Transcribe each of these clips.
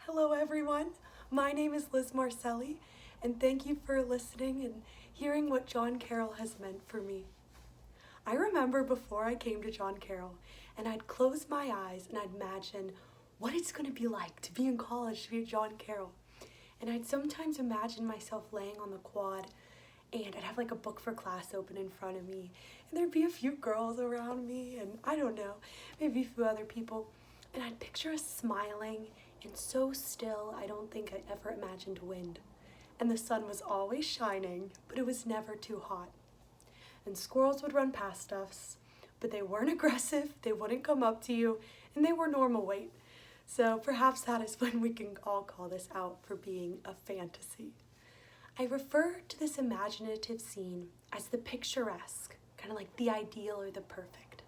Hello everyone, my name is Liz Marcelli, and thank you for listening and hearing what John Carroll has meant for me. I remember before I came to John Carroll, and I'd close my eyes and I'd imagine what it's going to be like to be in college, to be at John Carroll. And I'd sometimes imagine myself laying on the quad, and I'd have like a book for class open in front of me, and there'd be a few girls around me, and I don't know, maybe a few other people, and I'd picture us smiling and so still I don't think I ever imagined wind. And the sun was always shining, but it was never too hot. And squirrels would run past us, but they weren't aggressive, they wouldn't come up to you, and they were normal weight. So perhaps that is when we can all call this out for being a fantasy. I refer to this imaginative scene as the picturesque, kind of like the ideal or the perfect.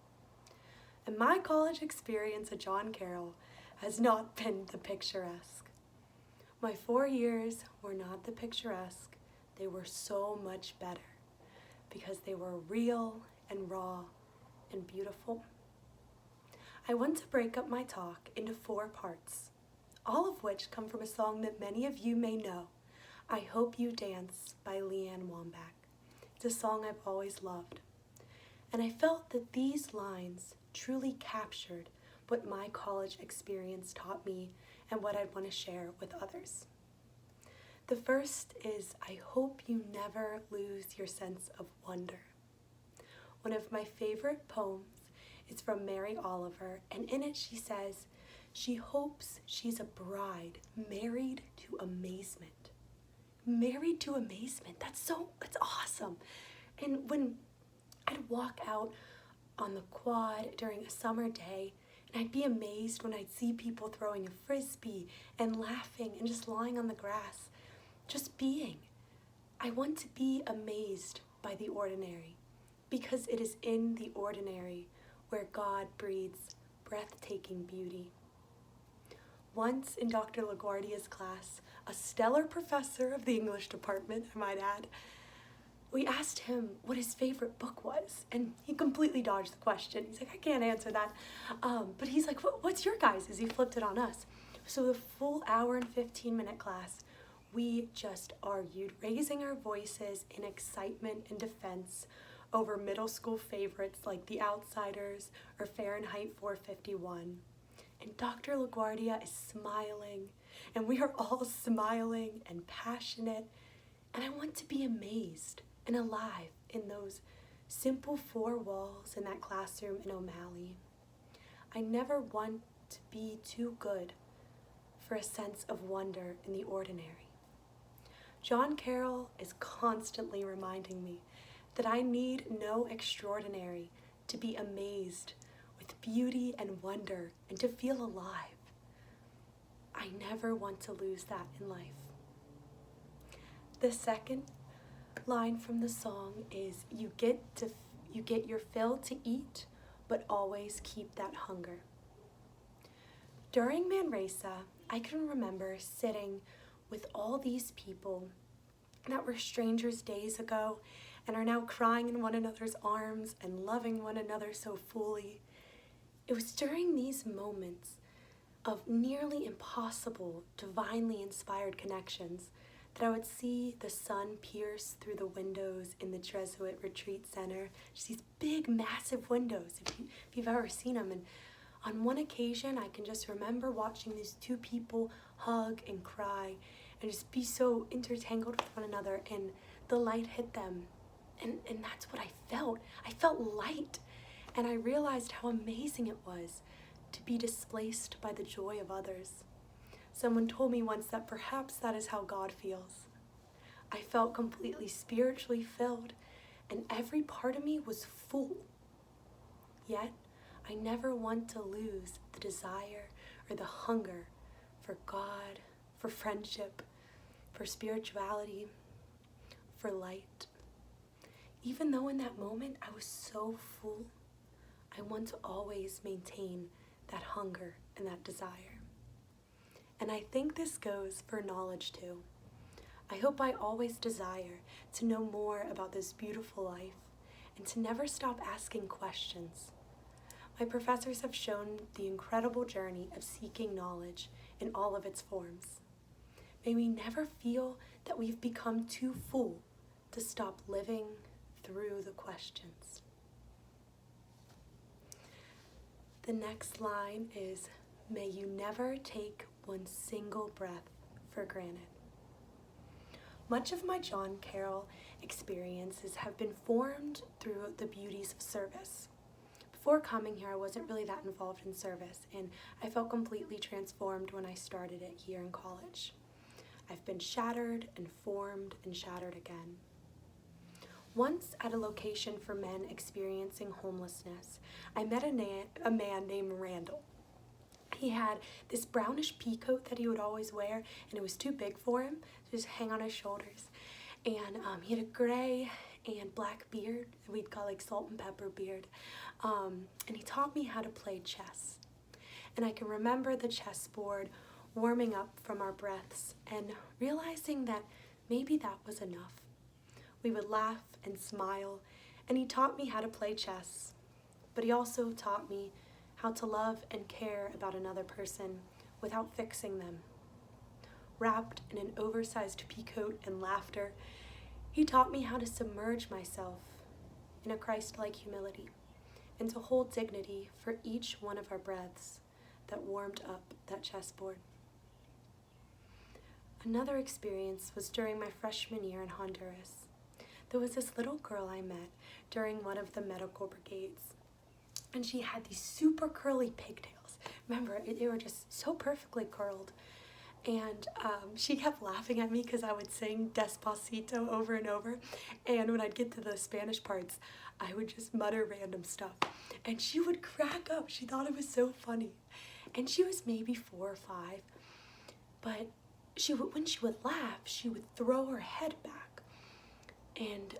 And my college experience at John Carroll has not been the picturesque. My 4 years were not the picturesque, they were so much better because they were real and raw and beautiful. I want to break up my talk into 4 parts, all of which come from a song that many of you may know, I Hope You Dance by Leanne Wambach. It's a song I've always loved. And I felt that these lines truly captured what my college experience taught me and what I'd want to share with others. The first is, I hope you never lose your sense of wonder. One of my favorite poems is from Mary Oliver, and in it she says, she hopes she's a bride married to amazement. Married to amazement, that's awesome. And when I'd walk out on the quad during a summer day, and I'd be amazed when I'd see people throwing a frisbee and laughing and just lying on the grass, just being. I want to be amazed by the ordinary, because it is in the ordinary where God breathes breathtaking beauty. Once in Dr. LaGuardia's class, a stellar professor of the English department, I might add, we asked him what his favorite book was, and he completely dodged the question. He's like, I can't answer that. But he's like, what's your guys'? As he flipped it on us. So the full hour and 15-minute class, we just argued, raising our voices in excitement and defense over middle school favorites like The Outsiders or Fahrenheit 451. And Dr. LaGuardia is smiling, and we are all smiling and passionate, and I want to be amazed and alive in those simple 4 walls in that classroom in O'Malley. I never want to be too good for a sense of wonder in the ordinary. John Carroll is constantly reminding me that I need no extraordinary to be amazed with beauty and wonder and to feel alive. I never want to lose that in life. The second line from the song is, you get your fill to eat, but always keep that hunger. During Manresa, I can remember sitting with all these people that were strangers days ago and are now crying in one another's arms and loving one another so fully. It was during these moments of nearly impossible, divinely inspired connections that I would see the sun pierce through the windows in the Jesuit Retreat Center. Just these big, massive windows, if you've ever seen them. And on one occasion, I can just remember watching these 2 people hug and cry and just be so intertangled with one another, and the light hit them. And that's what I felt. I felt light. And I realized how amazing it was to be displaced by the joy of others. Someone told me once that perhaps that is how God feels. I felt completely spiritually filled, and every part of me was full. Yet, I never want to lose the desire or the hunger for God, for friendship, for spirituality, for light. Even though in that moment I was so full, I want to always maintain that hunger and that desire. And I think this goes for knowledge too. I hope I always desire to know more about this beautiful life and to never stop asking questions. My professors have shown the incredible journey of seeking knowledge in all of its forms. May we never feel that we've become too full to stop living through the questions. The next line is, may you never take one single breath for granted. Much of my John Carroll experiences have been formed through the beauties of service. Before coming here, I wasn't really that involved in service, and I felt completely transformed when I started it here in college. I've been shattered and formed and shattered again. Once at a location for men experiencing homelessness, I met a man named Randall. He had this brownish pea coat that he would always wear, and it was too big for him to just hang on his shoulders. And he had a gray and black beard, we'd call like salt and pepper beard. And he taught me how to play chess. And I can remember the chessboard warming up from our breaths and realizing that maybe that was enough. We would laugh and smile, and he taught me how to play chess. But he also taught me how to love and care about another person without fixing them. Wrapped in an oversized peacoat and laughter, he taught me how to submerge myself in a Christ-like humility and to hold dignity for each one of our breaths that warmed up that chessboard. Another experience was during my freshman year in Honduras. There was this little girl I met during one of the medical brigades, and she had these super curly pigtails. Remember, they were just so perfectly curled. And she kept laughing at me because I would sing Despacito over and over. And when I'd get to the Spanish parts, I would just mutter random stuff. And she would crack up. She thought it was so funny. And she was maybe 4 or 5. But when she would laugh, she would throw her head back. And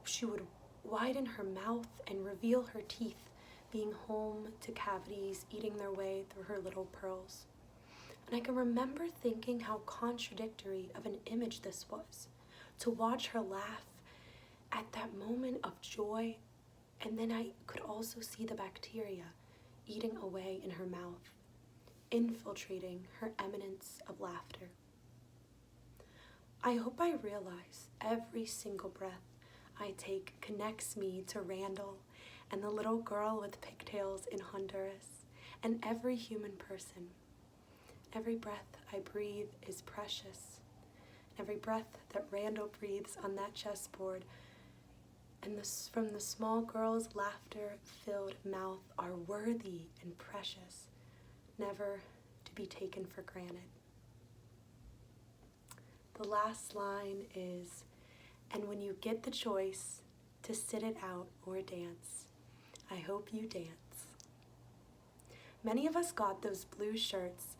she would widen her mouth and reveal her teeth, being home to cavities, eating their way through her little pearls. And I can remember thinking how contradictory of an image this was, to watch her laugh at that moment of joy, and then I could also see the bacteria eating away in her mouth, infiltrating her eminence of laughter. I hope I realize every single breath I take connects me to Randall and the little girl with pigtails in Honduras and every human person. Every breath I breathe is precious. Every breath that Randall breathes on that chessboard and from the small girl's laughter-filled mouth are worthy and precious, never to be taken for granted. The last line is, and when you get the choice to sit it out or dance, I hope you dance. Many of us got those blue shirts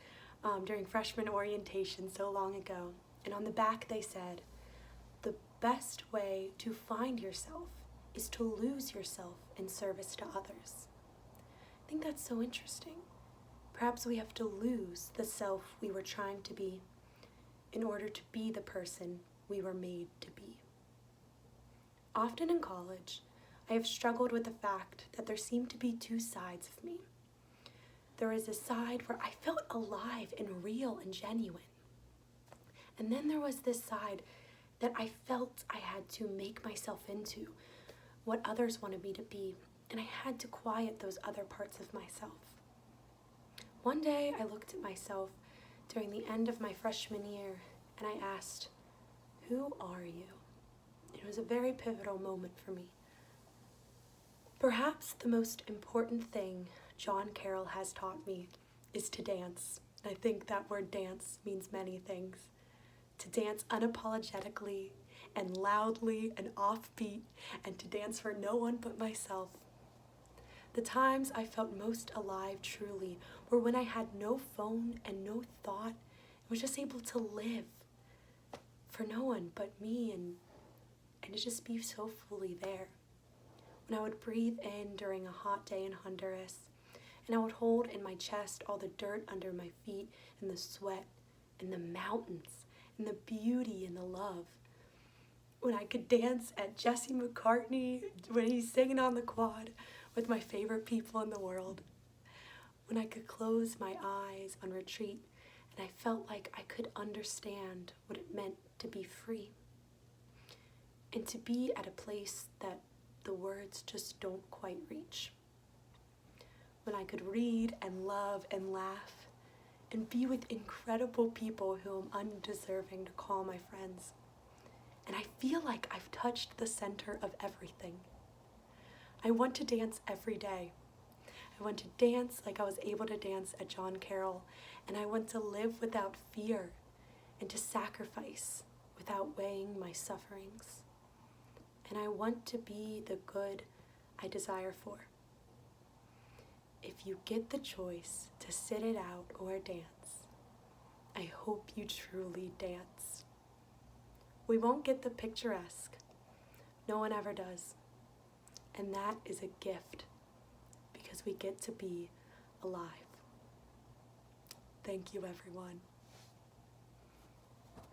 during freshman orientation so long ago, and on the back they said, the best way to find yourself is to lose yourself in service to others. I think that's so interesting. Perhaps we have to lose the self we were trying to be in order to be the person we were made to be. Often in college, I have struggled with the fact that there seemed to be 2 sides of me. There was a side where I felt alive and real and genuine. And then there was this side that I felt I had to make myself into, what others wanted me to be, and I had to quiet those other parts of myself. One day I looked at myself during the end of my freshman year and I asked, who are you? It was a very pivotal moment for me. Perhaps the most important thing John Carroll has taught me is to dance. I think that word dance means many things. To dance unapologetically and loudly and offbeat, and to dance for no one but myself. The times I felt most alive truly were when I had no phone and no thought, and was just able to live for no one but me and to just be so fully there. When I would breathe in during a hot day in Honduras, and I would hold in my chest all the dirt under my feet and the sweat and the mountains and the beauty and the love. When I could dance at Jesse McCartney when he's singing on the quad with my favorite people in the world. When I could close my eyes on retreat and I felt like I could understand what it meant to be free and to be at a place that the words just don't quite reach. When I could read and love and laugh and be with incredible people who I'm undeserving to call my friends. And I feel like I've touched the center of everything. I want to dance every day. I want to dance like I was able to dance at John Carroll, and I want to live without fear and to sacrifice without weighing my sufferings. And I want to be the good I desire for. If you get the choice to sit it out or dance, I hope you truly dance. We won't get the picturesque. No one ever does. And that is a gift because we get to be alive. Thank you, everyone.